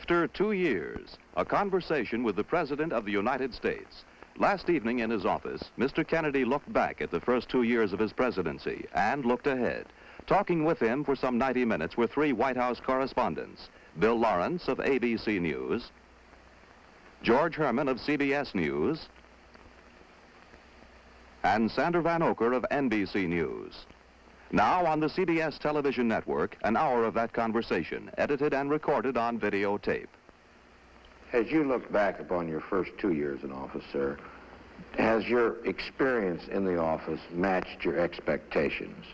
After 2 years, a conversation with the President of the United States. Last evening in his office, Mr. Kennedy looked back at the first 2 years of his presidency and looked ahead. Talking with him for some 90 minutes were 3 White House correspondents: Bill Lawrence of ABC News, George Herman of CBS News, and Sander Van Oker of NBC News. Now on the CBS television network, an hour of that conversation, edited and recorded on videotape. As you look back upon your first 2 years in office, sir, has your experience in the office matched your expectations?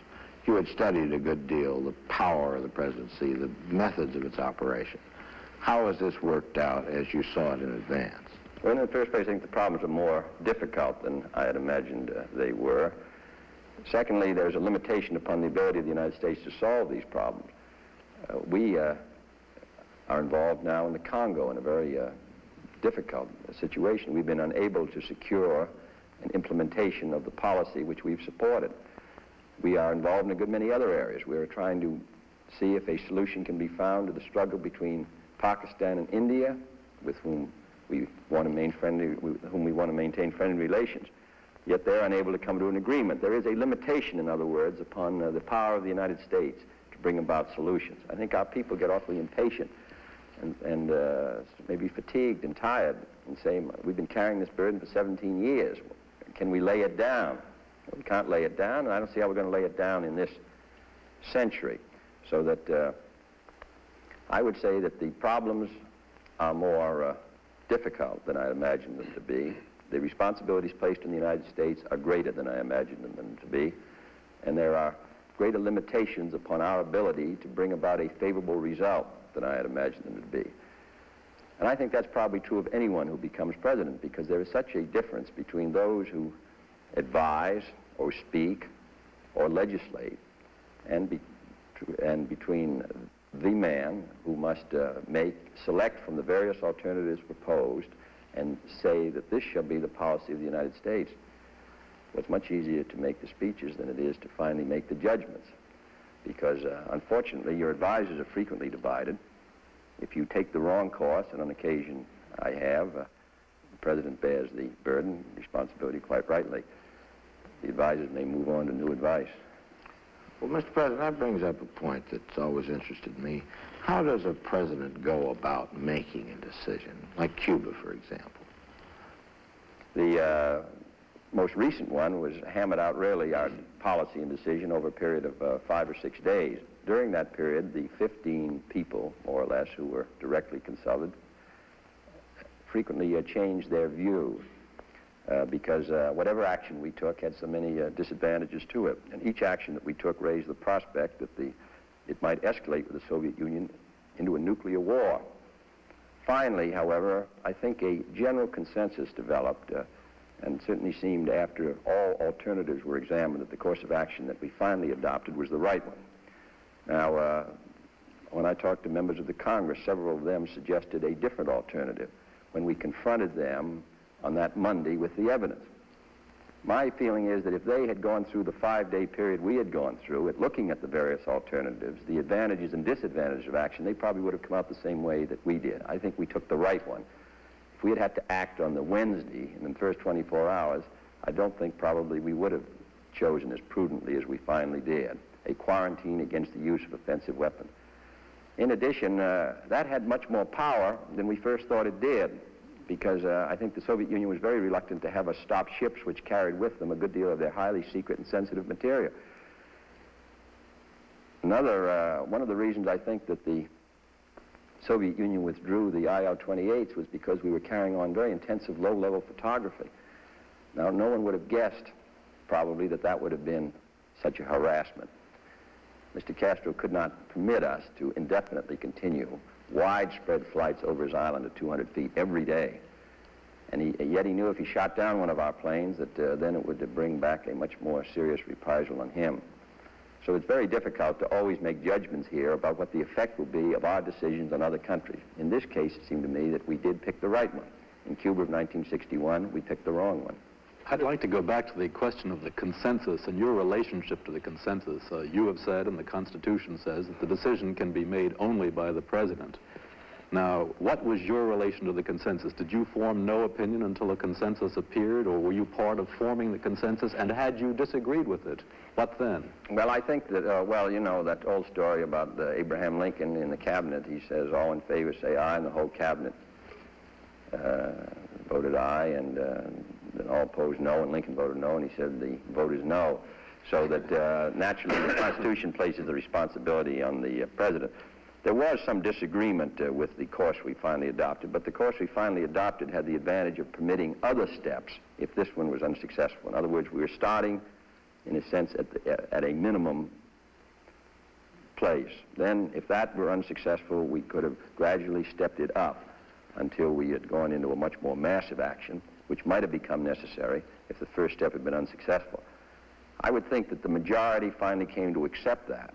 You had studied a good deal the power of the presidency, the methods of its operation. How has this worked out as you saw it in advance? Well, in the first place, I think the problems are more difficult than I had imagined they were. Secondly, there's a limitation upon the ability of the United States to solve these problems. We are involved now in the Congo in a very difficult situation. We've been unable to secure an implementation of the policy which we've supported. We are involved in a good many other areas. We're trying to see if a solution can be found to the struggle between Pakistan and India, with whom we want to maintain friendly relations. Yet they're unable to come to an agreement. There is a limitation, in other words, upon the power of the United States to bring about solutions. I think our people get awfully impatient and maybe fatigued and tired and say, we've been carrying this burden for 17 years. Can we lay it down? We can't lay it down, and I don't see how we're going to lay it down in this century. So that I would say that the problems are more difficult than I imagined them to be. The responsibilities placed on the United States are greater than I imagined them to be, and there are greater limitations upon our ability to bring about a favorable result than I had imagined them to be. And I think that's probably true of anyone who becomes president, because there is such a difference between those who advise or speak or legislate and between the man who must select from the various alternatives proposed and say that this shall be the policy of the United States. Well, it's much easier to make the speeches than it is to finally make the judgments, because unfortunately your advisors are frequently divided. If you take the wrong course, and on occasion I have, the president bears the burden, responsibility quite rightly. The advisors may move on to new advice. Well, Mr. President, that brings up a point that's always interested me. How does a president go about making a decision, like Cuba, for example? The most recent one was hammered out, really, our policy and decision over a period of 5 or 6 days. During that period, the 15 people, more or less, who were directly consulted, frequently changed their view. Because whatever action we took had so many disadvantages to it. And each action that we took raised the prospect that it might escalate with the Soviet Union into a nuclear war. Finally, however, I think a general consensus developed, and certainly seemed after all alternatives were examined that the course of action that we finally adopted was the right one. Now, when I talked to members of the Congress, several of them suggested a different alternative when we confronted them on that Monday with the evidence. My feeling is that if they had gone through the 5-day period we had gone through at looking at the various alternatives, the advantages and disadvantages of action, they probably would have come out the same way that we did. I think we took the right one. If we had had to act on the Wednesday in the first 24 hours, I don't think probably we would have chosen as prudently as we finally did, a quarantine against the use of offensive weapons. In addition, that had much more power than we first thought it did, because I think the Soviet Union was very reluctant to have us stop ships which carried with them a good deal of their highly secret and sensitive material. One of the reasons I think that the Soviet Union withdrew the IL-28s was because we were carrying on very intensive low-level photography. Now, no one would have guessed, probably, that that would have been such a harassment. Mr. Castro could not permit us to indefinitely continue widespread flights over his island at 200 feet every day. And yet he knew if he shot down one of our planes that then it would bring back a much more serious reprisal on him. So it's very difficult to always make judgments here about what the effect will be of our decisions on other countries. In this case, it seemed to me that we did pick the right one. In Cuba of 1961, we picked the wrong one. I'd like to go back to the question of the consensus and your relationship to the consensus. You have said, and the Constitution says, that the decision can be made only by the President. Now, what was your relation to the consensus? Did you form no opinion until a consensus appeared, or were you part of forming the consensus? And had you disagreed with it, what then? Well, I think that, well, you know, that old story about Abraham Lincoln in the cabinet. He says, all in favor say aye, and the whole cabinet voted aye, and then all opposed no, and Lincoln voted no, and he said the vote is no. So that naturally the Constitution places the responsibility on the president. There was some disagreement with the course we finally adopted, but the course we finally adopted had the advantage of permitting other steps if this one was unsuccessful. In other words, we were starting, in a sense, at a minimum place. Then, if that were unsuccessful, we could have gradually stepped it up until we had gone into a much more massive action, which might have become necessary if the first step had been unsuccessful. I would think that the majority finally came to accept that,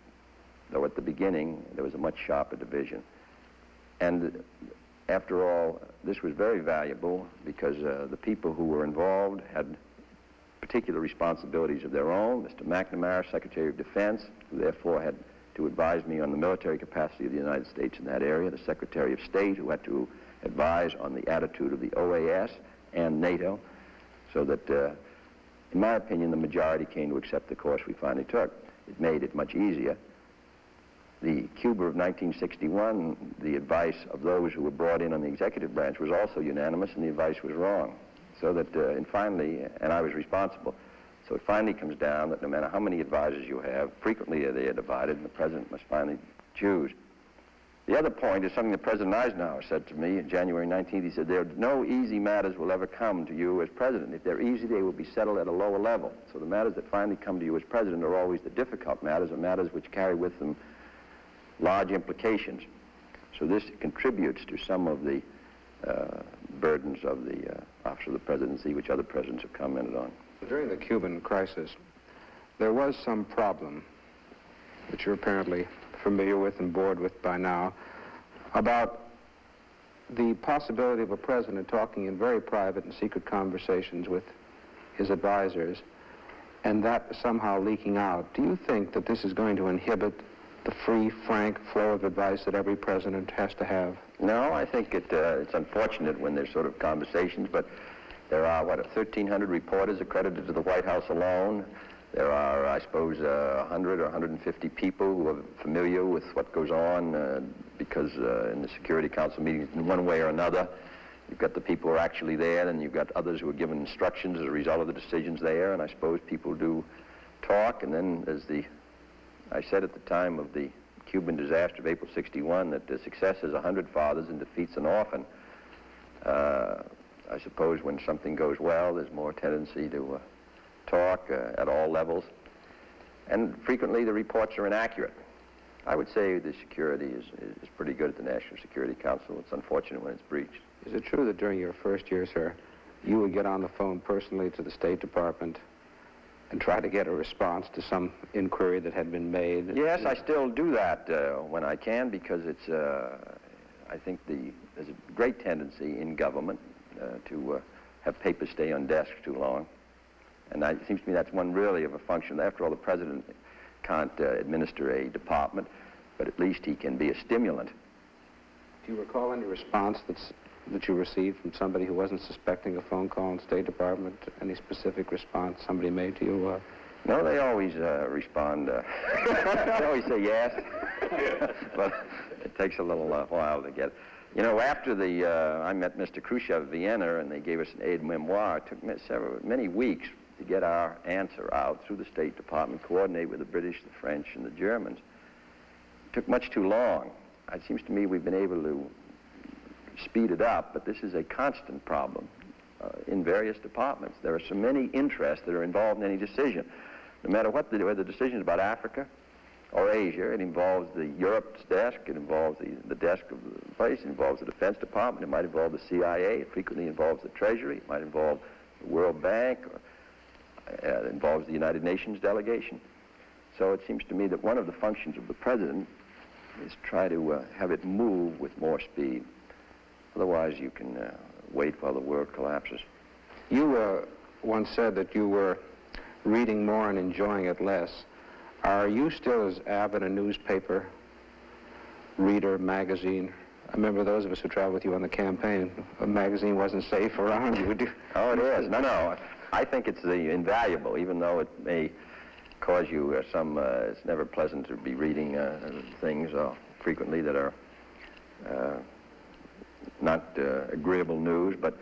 though at the beginning there was a much sharper division. And after all, this was very valuable because the people who were involved had particular responsibilities of their own. Mr. McNamara, Secretary of Defense, who therefore had to advise me on the military capacity of the United States in that area, the Secretary of State, who had to advise on the attitude of the OAS and NATO, so that, in my opinion, the majority came to accept the course we finally took. It made it much easier. The Cuba of 1961, the advice of those who were brought in on the executive branch was also unanimous, and the advice was wrong. So that, and finally, and I was responsible, so it finally comes down that no matter how many advisors you have, frequently they are divided, and the president must finally choose. The other point is something that President Eisenhower said to me on January 19th. He said, there are no easy matters will ever come to you as president. If they're easy, they will be settled at a lower level. So the matters that finally come to you as president are always the difficult matters, or matters which carry with them large implications. So this contributes to some of the burdens of the office of the presidency, which other presidents have commented on. During the Cuban crisis, there was some problem, which you're apparently familiar with and bored with by now, about the possibility of a president talking in very private and secret conversations with his advisors, and that somehow leaking out. Do you think that this is going to inhibit the free, frank flow of advice that every president has to have? No, I think it's unfortunate when there's sort of conversations, but there are, what, 1,300 reporters accredited to the White House alone. There are, I suppose, 100 or 150 people who are familiar with what goes on because in the Security Council meetings, in one way or another, you've got the people who are actually there, and you've got others who are given instructions as a result of the decisions there, and I suppose people do talk, and then as I said at the time of the Cuban disaster of April '61 that the success is 100 fathers and defeats an orphan. I suppose when something goes well, there's more tendency to talk at all levels. And frequently the reports are inaccurate. I would say the security is pretty good at the National Security Council. It's unfortunate when it's breached. Is it true that during your first year, sir, you would get on the phone personally to the State Department and try to get a response to some inquiry that had been made? Yes, I still do that when I can, because it's, I think there's a great tendency in government to have papers stay on desks too long. And it seems to me that's one really of a function. After all, the president can't administer a department, but at least he can be a stimulant. Do you recall any response that you received from somebody who wasn't suspecting a phone call in the State Department? Any specific response somebody made to you? No, they always respond. They always say yes, but it takes a little while to get. You know, after I met Mr. Khrushchev in Vienna, and they gave us an aide-memoire. It took many weeks to get our answer out through the State Department, coordinate with the British, the French, and the Germans. It took much too long. It seems to me we've been able to speed it up, but this is a constant problem in various departments. There are so many interests that are involved in any decision. No matter whether the decision is about Africa or Asia, it involves the Europe's desk, it involves the desk of the place, it involves the Defense Department, it might involve the CIA, it frequently involves the Treasury, it might involve the World Bank, or it involves the United Nations delegation. So it seems to me that one of the functions of the president is try to have it move with more speed. Otherwise, you can wait while the world collapses. You once said that you were reading more and enjoying it less. Are you still as avid a newspaper reader, magazine I remember those of us who traveled with you on the campaign, a magazine wasn't safe around you. Oh, it is. No. I think it's invaluable, even though it may cause you it's never pleasant to be reading things frequently that are not agreeable news, but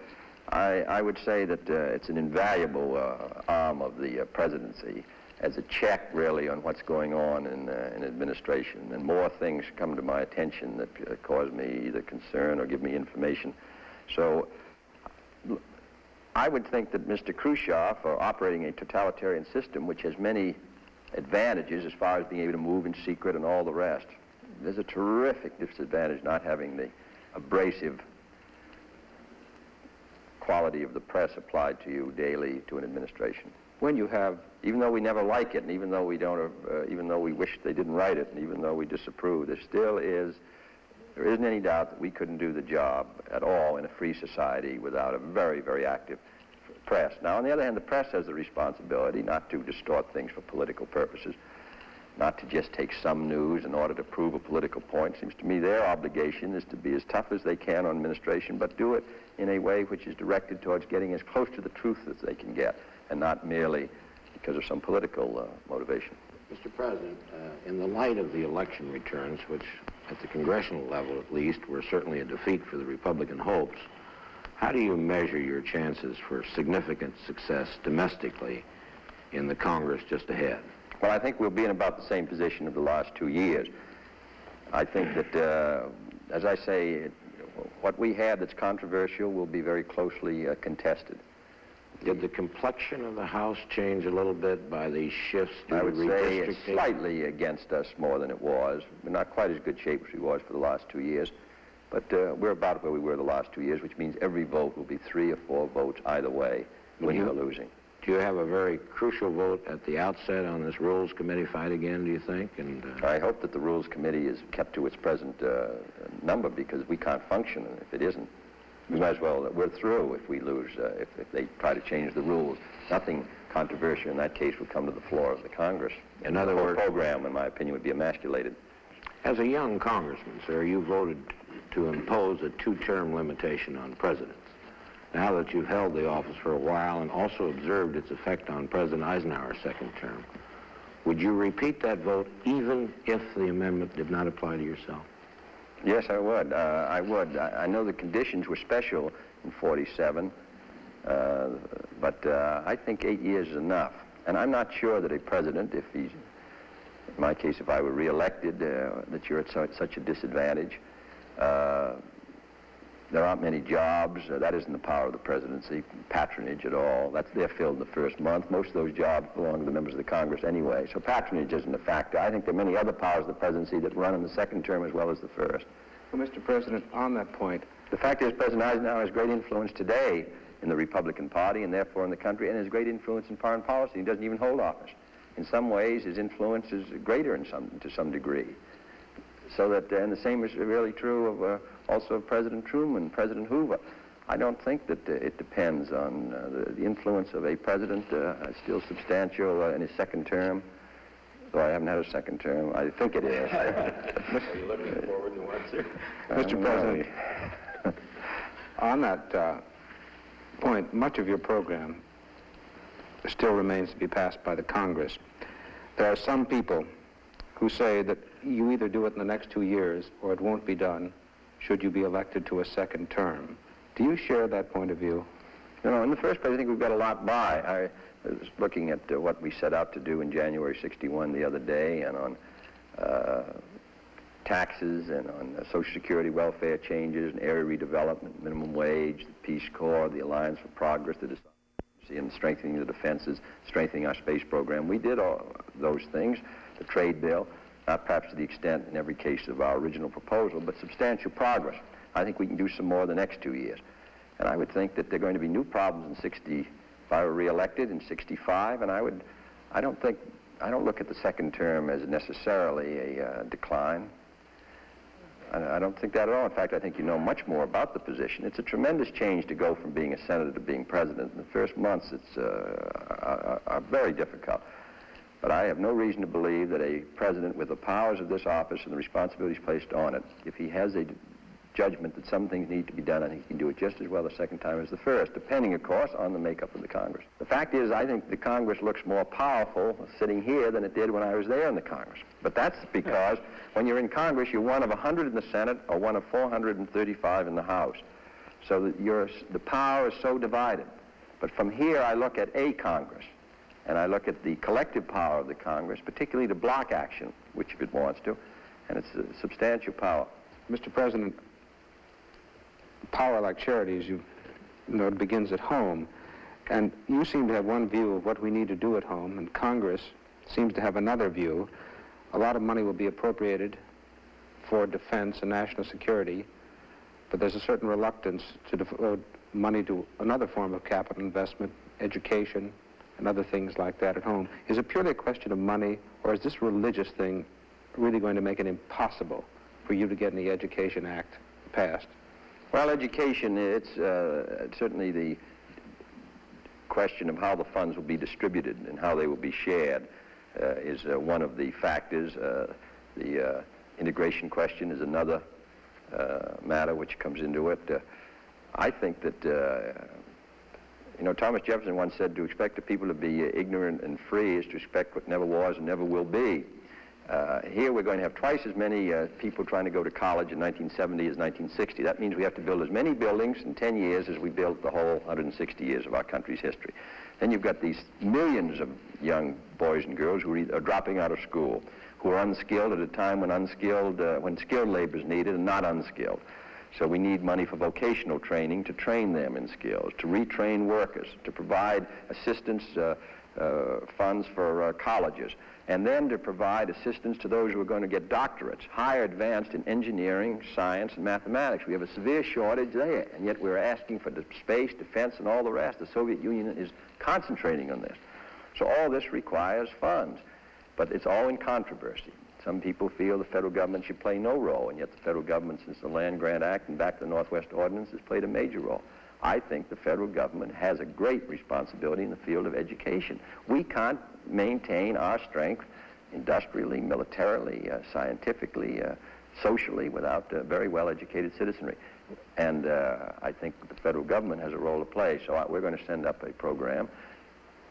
I would say that it's an invaluable arm of the presidency as a check, really, on what's going on in administration. And more things come to my attention that cause me either concern or give me information. So I would think that Mr. Khrushchev, operating a totalitarian system which has many advantages as far as being able to move in secret and all the rest, there's a terrific disadvantage not having the abrasive quality of the press applied to you daily to an administration. When you have, even though we never like it, and even though we don't, even though we wish they didn't write it, and even though we disapprove, there isn't any doubt that we couldn't do the job at all in a free society without a very, very active press. Now, on the other hand, the press has the responsibility not to distort things for political purposes, not to just take some news in order to prove a political point. Seems to me their obligation is to be as tough as they can on administration, but do it in a way which is directed towards getting as close to the truth as they can get, and not merely because of some political motivation. Mr. President, in the light of the election returns, which at the congressional level at least were certainly a defeat for the Republican hopes, how do you measure your chances for significant success domestically in the Congress just ahead? Well, I think we'll be in about the same position of the last 2 years. I think that, as I say, what we have that's controversial will be very closely contested. Did the complexion of the House change a little bit by these shifts due to I would say it's redistricting? slightly against us more than it was. We're not quite as good shape as we was for the last 2 years, but we're about where we were the last 2 years, which means every vote will be 3 or 4 votes either way, winning or losing. Do you have a very crucial vote at the outset on this Rules Committee fight again, do you think? And I hope that the Rules Committee is kept to its present number, because we can't function if it isn't. We might as well, we're through if we lose, if they try to change the rules. Nothing controversial in that case would come to the floor of the Congress. In other the whole words, program, in my opinion, would be emasculated. as a young congressman, sir, you voted to impose a 2-term limitation on presidents. Now that you've held the office for a while and also observed its effect on President Eisenhower's second term, would you repeat that vote even if the amendment did not apply to yourself? Yes, I would. I know the conditions were special in 47, but I think 8 years is enough. And I'm not sure that a president, if he's, in my case, if I were reelected, that you're at such a disadvantage. There aren't many jobs. That isn't the power of the presidency, patronage at all. They're filled in the first month. Most of those jobs belong to the members of the Congress anyway, so patronage isn't a factor. I think there are many other powers of the presidency that run in the second term as well as the first. well, Mr. President, on that point, The fact is, President Eisenhower has great influence today in the Republican Party and therefore in the country, and has great influence in foreign policy. He doesn't even hold office. In some ways, his influence is greater to some degree. So that, and the same is really true of also of President Truman, President Hoover. I don't think that it depends on the influence of a president, still substantial in his second term, though I haven't had a second term. I think it is. Are you looking forward to one, sir? Mr. President, on that point, much of your program still remains to be passed by the Congress. There are some people who say that you either do it in the next 2 years or it won't be done should you be elected to a second term. Do you share that point of view? You know, in the first place, I think we've got a lot by. I was looking at what we set out to do in January '61 the other day, and on taxes and on Social Security welfare changes and area redevelopment, minimum wage, the Peace Corps, the Alliance for Progress, the democracy, and strengthening the defenses, strengthening our space program. We did all those things. The trade bill, not perhaps to the extent in every case of our original proposal, but substantial progress. I think we can do some more the next 2 years. And I would think that there are going to be new problems in if I were reelected in '65, and I don't look at the second term as necessarily a decline. I don't think that at all. In fact, I think you know much more about the position. It's a tremendous change to go from being a senator to being president. In the first months, are very difficult. But I have no reason to believe that a president with the powers of this office and the responsibilities placed on it, if he has a judgment that some things need to be done, I think he can do it just as well the second time as the first, depending, of course, on the makeup of the Congress. The fact is, I think the Congress looks more powerful sitting here than it did when I was there in the Congress. But that's because when you're in Congress, you're one of 100 in the Senate or one of 435 in the House. So that the power is so divided. But from here, I look at a Congress, and I look at the collective power of the Congress, particularly the block action, which if it wants to, and it's a substantial power. Mr. President, power like charities, you know, it begins at home. And you seem to have one view of what we need to do at home, and Congress seems to have another view. A lot of money will be appropriated for defense and national security, but there's a certain reluctance to devote money to another form of capital investment, education, and other things like that at home. Is it purely a question of money, or is this religious thing really going to make it impossible for you to get the Education Act passed? Well, education, it's certainly the question of how the funds will be distributed and how they will be shared is one of the factors. The integration question is another matter which comes into it. I think that, you know, Thomas Jefferson once said to expect the people to be ignorant and free is to expect what never was and never will be. Here we're going to have twice as many people trying to go to college in 1970 as 1960. That means we have to build as many buildings in 10 years as we built the whole 160 years of our country's history. Then you've got these millions of young boys and girls who are dropping out of school, who are unskilled at a time when skilled labor is needed and not unskilled. So we need money for vocational training to train them in skills, to retrain workers, to provide assistance funds for colleges, and then to provide assistance to those who are going to get doctorates, higher advanced in engineering, science, and mathematics. We have a severe shortage there, and yet we're asking for the space, defense, and all the rest. The Soviet Union is concentrating on this. So all this requires funds, but it's all in controversy. Some people feel the federal government should play no role, and yet the federal government, since the Land Grant Act and back to the Northwest Ordinance, has played a major role. I think the federal government has a great responsibility in the field of education. We can't maintain our strength industrially, militarily, scientifically, socially without very well-educated citizenry. And I think the federal government has a role to play. So we're going to send up a program.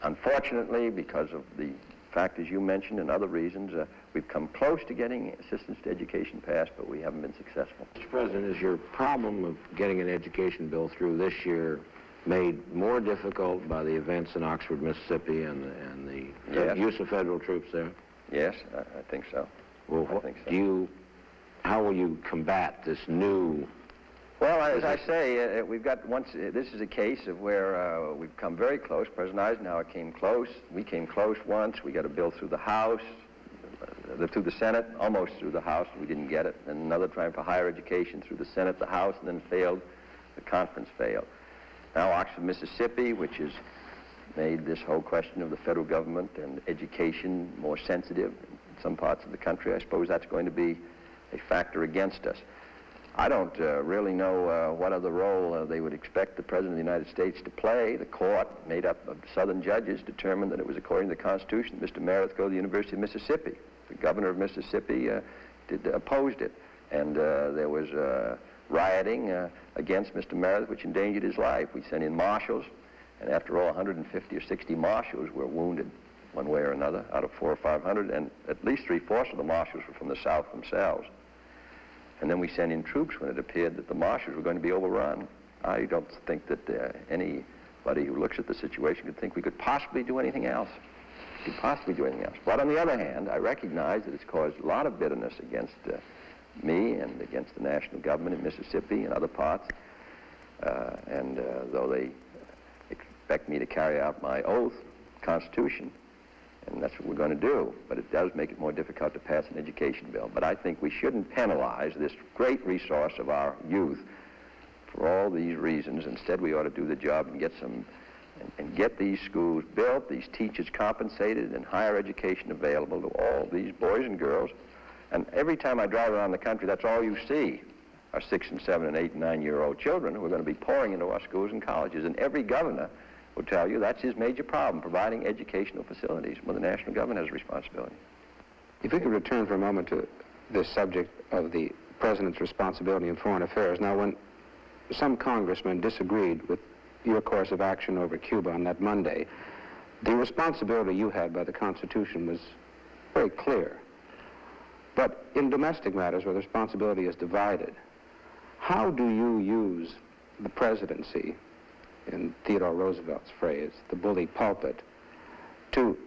Unfortunately, because of the factors you mentioned and other reasons, we've come close to getting assistance to education passed, but we haven't been successful. Mr. President, is your problem of getting an education bill through this year made more difficult by the events in Oxford, Mississippi, and the use of federal troops there? Yes, I think so. Well, I think so. How will you combat this new? Well, as I say, we've got this is a case of where we've come very close. President Eisenhower came close. We came close once. We got a bill through the House, through the Senate, almost through the House. We didn't get it. And another time for higher education through the Senate, the House, and then failed. The conference failed. Now Oxford, Mississippi, which has made this whole question of the federal government and education more sensitive in some parts of the country. I suppose that's going to be a factor against us. I don't really know what other role they would expect the President of the United States to play. The court, made up of Southern judges, determined that it was according to the Constitution that Mr. Meredith go to the University of Mississippi. The governor of Mississippi opposed it, and there was rioting against Mr. Meredith, which endangered his life. We sent in marshals, and after all, 150 or 60 marshals were wounded one way or another out of 400 or 500, and at least 3/4 of the marshals were from the South themselves. And then we sent in troops when it appeared that the marshals were going to be overrun. I don't think that anybody who looks at the situation could think we could possibly do anything else. But on the other hand, I recognize that it's caused a lot of bitterness against me and against the national government in Mississippi and other parts. Though they expect me to carry out my oath, Constitution, and that's what we're going to do. But it does make it more difficult to pass an education bill. But I think we shouldn't penalize this great resource of our youth for all these reasons. Instead, we ought to do the job and get these schools built, these teachers compensated, and higher education available to all these boys and girls. And every time I drive around the country, that's all you see are 6 and 7 and 8 and 9-year-old children who are going to be pouring into our schools and colleges. And every governor will tell you that's his major problem, providing educational facilities. Well, the national government has a responsibility. If we could return for a moment to the subject of the President's responsibility in foreign affairs. Now, when some congressmen disagreed with your course of action over Cuba on that Monday, the responsibility you had by the Constitution was very clear. But in domestic matters where the responsibility is divided, how do you use the presidency, in Theodore Roosevelt's phrase, the bully pulpit, to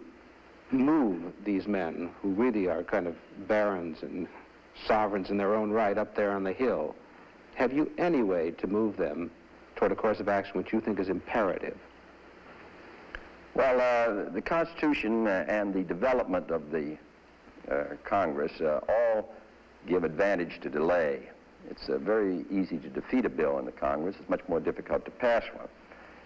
move these men who really are kind of barons and sovereigns in their own right up there on the hill? Have you any way to move them toward a course of action which you think is imperative? Well, the Constitution and the development of the Congress all give advantage to delay. It's very easy to defeat a bill in the Congress. It's much more difficult to pass one.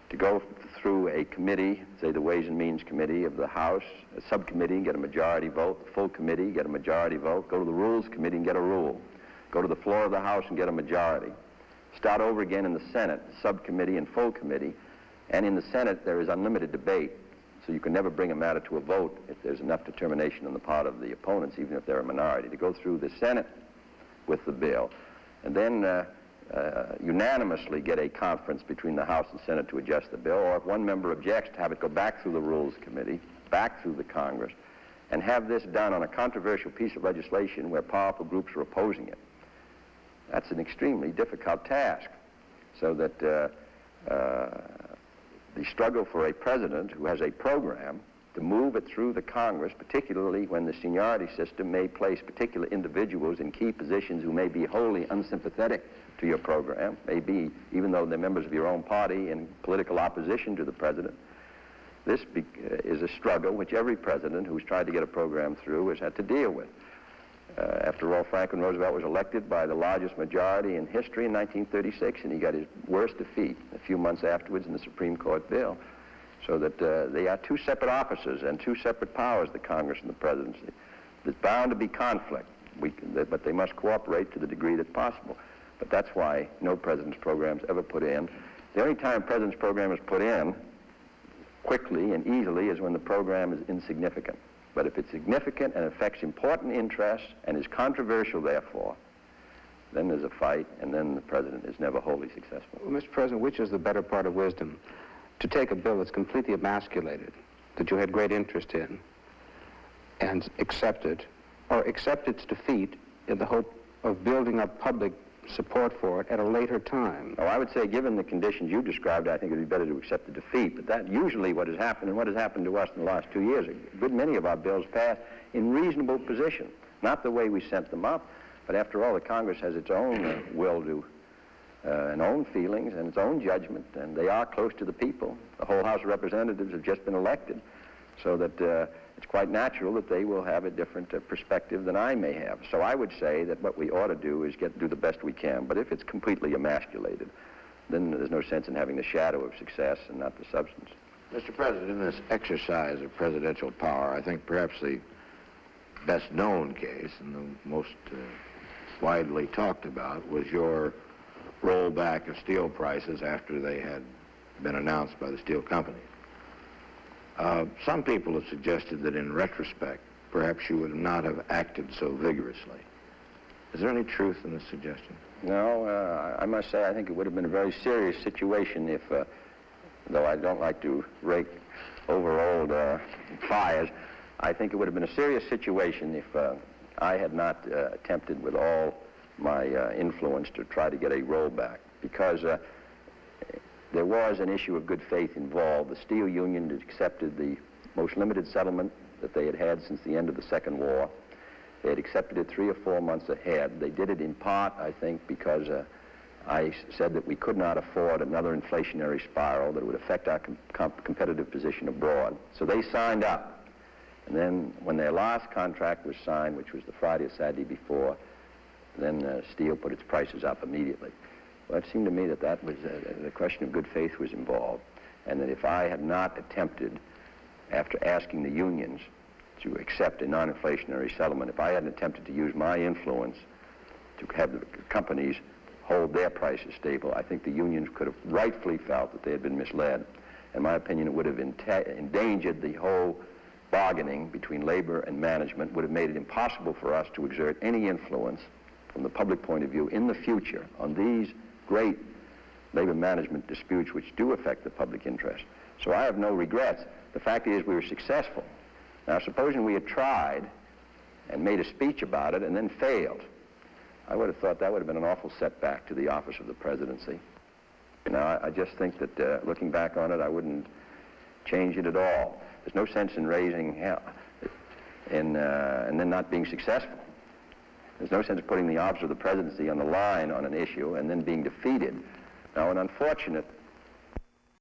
To go through a committee, say the Ways and Means Committee of the House, a subcommittee, get a majority vote, the full committee, get a majority vote, go to the Rules Committee and get a rule, go to the floor of the House and get a majority, start over again in the Senate, subcommittee and full committee, and in the Senate there is unlimited debate, so you can never bring a matter to a vote if there's enough determination on the part of the opponents, even if they're a minority, to go through the Senate with the bill, and then unanimously get a conference between the House and Senate to adjust the bill, or if one member objects, to have it go back through the Rules Committee, back through the Congress, and have this done on a controversial piece of legislation where powerful groups are opposing it. That's an extremely difficult task, so that the struggle for a president who has a program to move it through the Congress, particularly when the seniority system may place particular individuals in key positions who may be wholly unsympathetic to your program, maybe even though they're members of your own party in political opposition to the president. This is a struggle which every president who's tried to get a program through has had to deal with. After all, Franklin Roosevelt was elected by the largest majority in history in 1936, and he got his worst defeat a few months afterwards in the Supreme Court bill. So that they are two separate offices and two separate powers, the Congress and the presidency. There's bound to be conflict, but they must cooperate to the degree that's possible. But that's why no president's program is ever put in. The only time a president's program is put in quickly and easily is when the program is insignificant. But if it's significant and affects important interests and is controversial, therefore, then there's a fight, and then the president is never wholly successful. Well, Mr. President, which is the better part of wisdom? To take a bill that's completely emasculated, that you had great interest in, and accept it, or accept its defeat in the hope of building up public support for it at a later time? Oh, I would say, given the conditions you described, I think it would be better to accept the defeat. But that usually what has happened, and what has happened to us in the last 2 years, a good many of our bills passed in reasonable position. Not the way we sent them up, but after all, the Congress has its own will to and own feelings and its own judgment, and they are close to the people. The whole House of Representatives have just been elected, so that it's quite natural that they will have a different perspective than I may have. So I would say that what we ought to do is do the best we can. But if it's completely emasculated, then there's no sense in having the shadow of success and not the substance. Mr. President, in this exercise of presidential power, I think perhaps the best known case and the most widely talked about was your rollback of steel prices after they had been announced by the steel companies. Some people have suggested that in retrospect, perhaps you would not have acted so vigorously. Is there any truth in this suggestion? No, I must say I think it would have been a very serious situation if, though I don't like to rake over old fires, I think it would have been a serious situation if I had not attempted with all my influence to try to get a rollback, because there was an issue of good faith involved. The steel union had accepted the most limited settlement that they had had since the end of the Second War. They had accepted it 3 or 4 months ahead. They did it in part, I think, because I said that we could not afford another inflationary spiral that would affect our competitive position abroad. So they signed up. And then when their last contract was signed, which was the Friday or Saturday before, then steel put its prices up immediately. Well, it seemed to me that that was the question of good faith was involved, and that if I had not attempted, after asking the unions to accept a non-inflationary settlement, if I hadn't attempted to use my influence to have the companies hold their prices stable, I think the unions could have rightfully felt that they had been misled. In my opinion, it would have endangered the whole bargaining between labor and management, would have made it impossible for us to exert any influence from the public point of view in the future on these great labor management disputes which do affect the public interest. So I have no regrets. The fact is we were successful. Now, supposing we had tried and made a speech about it and then failed, I would have thought that would have been an awful setback to the office of the presidency. You know, I just think that looking back on it, I wouldn't change it at all. There's no sense in raising hell and then not being successful. There's no sense putting the office of the presidency on the line on an issue and then being defeated. Now, an unfortunate